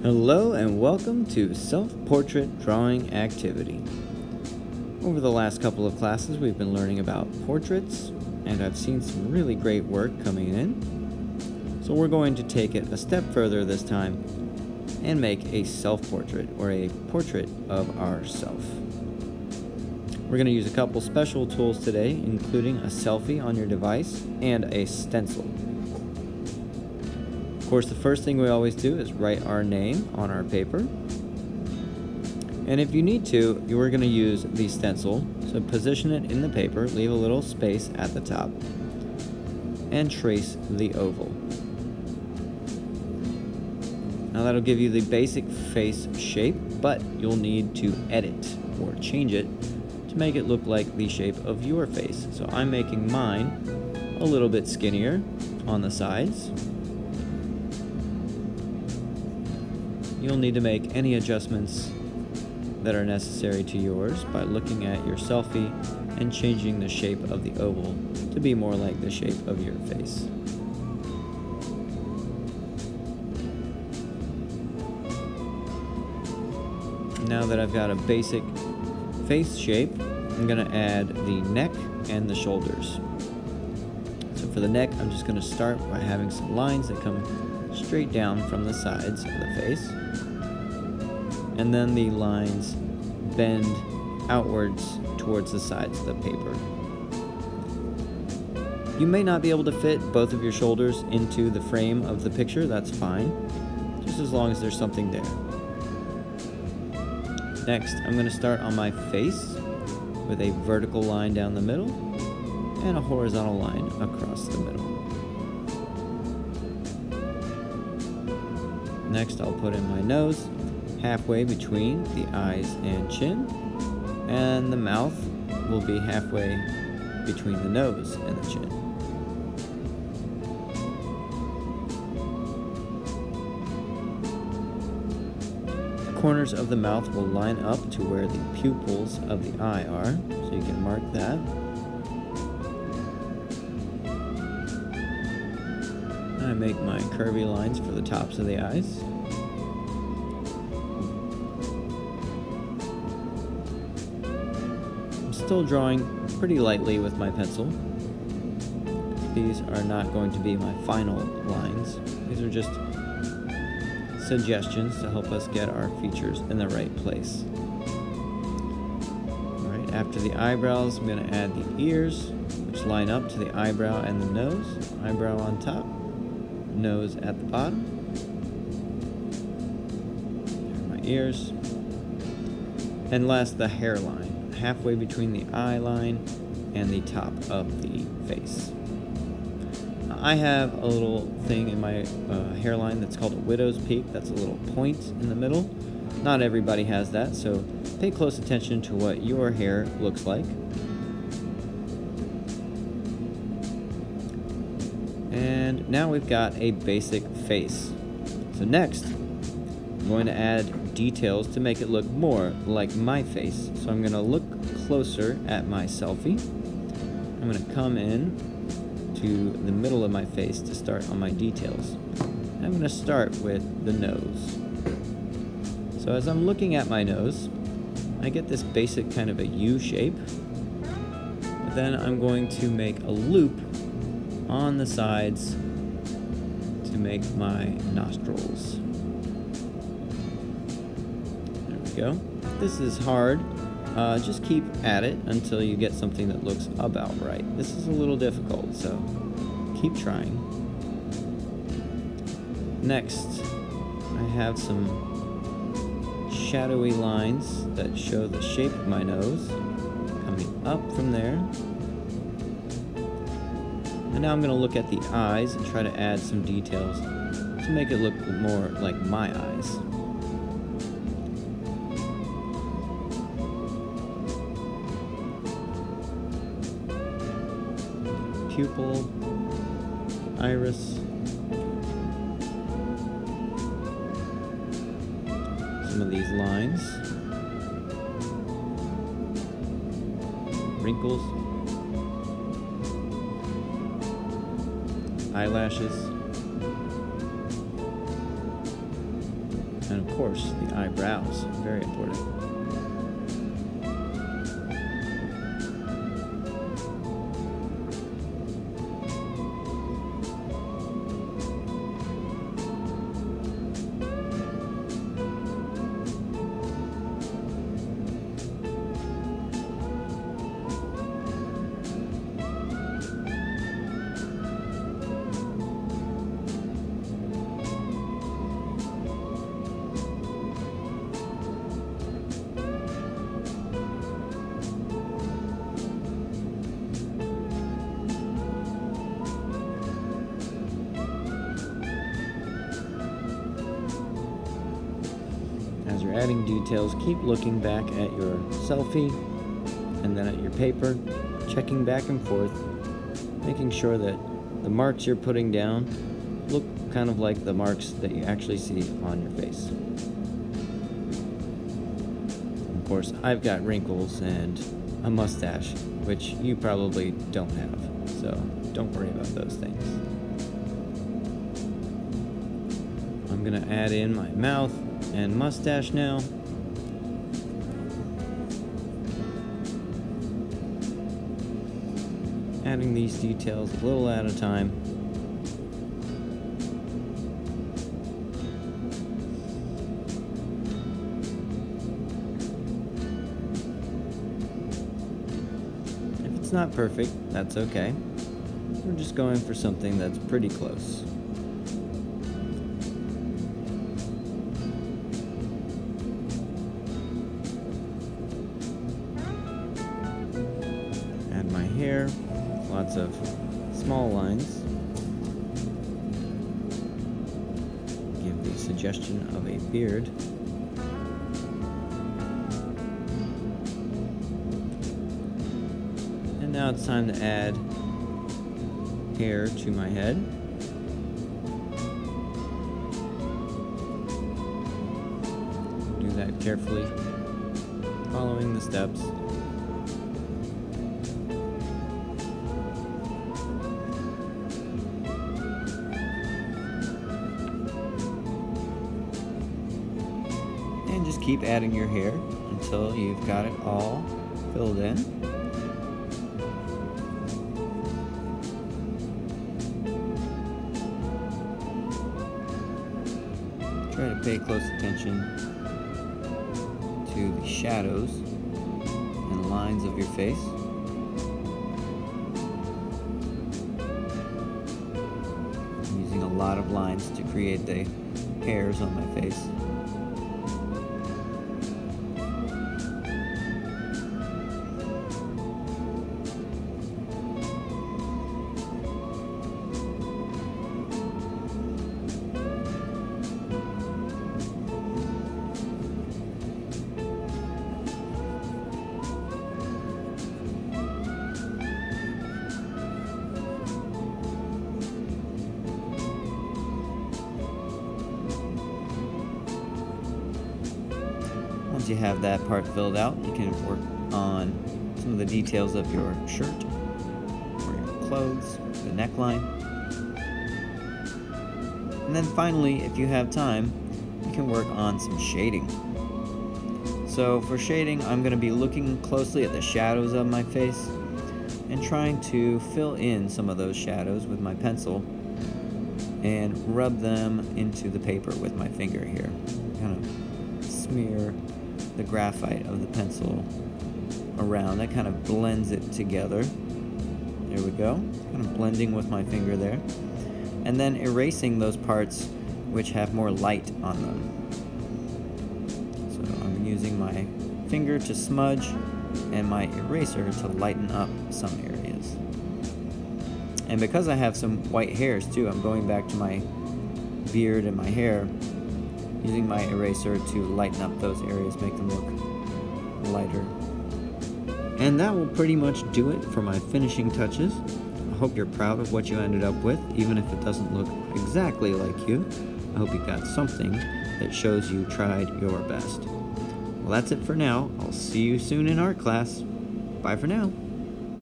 Hello and welcome to Self-Portrait Drawing Activity. Over the last couple of classes we've been learning about portraits, and I've seen some really great work coming in. So we're going to take it a step further this time and make a self-portrait, or a portrait of ourself. We're going to use a couple special tools today, including a selfie on your device and a stencil. Of course, the first thing we always do is write our name on our paper. And if you need to, we're going to use the stencil. So position it in the paper, leave a little space at the top, and trace the oval. Now that'll give you the basic face shape, but you'll need to edit or change it to make it look like the shape of your face. So I'm making mine a little bit skinnier on the sides. You'll need to make any adjustments that are necessary to yours by looking at your selfie and changing the shape of the oval to be more like the shape of your face. Now that I've got a basic face shape, I'm going to add the neck and the shoulders. So for the neck, I'm just going to start by having some lines that come straight down from the sides of the face, and then the lines bend outwards towards the sides of the paper. You may not be able to fit both of your shoulders into the frame of the picture. That's fine, just as long as there's something there. Next, I'm going to start on my face with a vertical line down the middle and a horizontal line across the middle. Next, I'll put in my nose halfway between the eyes and chin, and the mouth will be halfway between the nose and the chin. The corners of the mouth will line up to where the pupils of the eye are, so you can mark that. I make my curvy lines for the tops of the eyes. I'm still drawing pretty lightly with my pencil. These are not going to be my final lines. These are just suggestions to help us get our features in the right place. Alright, after the eyebrows, I'm going to add the ears, which line up to the eyebrow and the nose. Eyebrow on top, nose at the bottom. There are my ears. And last, the hairline, halfway between the eye line and the top of the face. Now, I have a little thing in my hairline that's called a widow's peak. That's a little point in the middle. Not everybody has that, so pay close attention to what your hair looks like. And now we've got a basic face. So next, I'm going to add details to make it look more like my face. So I'm going to look closer at my selfie. I'm going to come in to the middle of my face to start on my details. I'm going to start with the nose. So as I'm looking at my nose, I get this basic kind of a U shape. But then I'm going to make a loop on the sides to make my nostrils. There we go. This is hard. Just keep at it until you get something that looks about right. This is a little difficult, so keep trying. Next, I have some shadowy lines that show the shape of my nose coming up from there. And now I'm going to look at the eyes and try to add some details to make it look more like my eyes. Pupil, iris, some of these lines, wrinkles, eyelashes, And of course, the eyebrows, very important. As you're adding details, keep looking back at your selfie and then at your paper, checking back and forth, making sure that the marks you're putting down look kind of like the marks that you actually see on your face. Of course, I've got wrinkles and a mustache, which you probably don't have, so don't worry about those things. I'm gonna add in my mouth and mustache now. Adding these details a little at a time. If it's not perfect, that's okay. We're just going for something that's pretty close. Hair, lots of small lines. Give the suggestion of a beard. And now it's time to add hair to my head. Do that carefully, following the steps. And just keep adding your hair until you've got it all filled in. Try to pay close attention to the shadows and lines of your face. I'm using a lot of lines to create the hairs on my face. Once you have that part filled out, you can work on some of the details of your shirt or your clothes, the neckline. And then finally, if you have time, you can work on some shading. So for shading, I'm going to be looking closely at the shadows of my face and trying to fill in some of those shadows with my pencil and rub them into the paper with my finger here. Kind of smear the graphite of the pencil around. That kind of blends it together. There we go. Kind of blending with my finger there. And then erasing those parts which have more light on them. So I'm using my finger to smudge and my eraser to lighten up some areas. And because I have some white hairs too, I'm going back to my beard and my hair, using my eraser to lighten up those areas, make them look lighter. And that will pretty much do it for my finishing touches. I hope you're proud of what you ended up with, even if it doesn't look exactly like you. I hope you got something that shows you tried your best. Well, that's it for now. I'll see you soon in art class. Bye for now.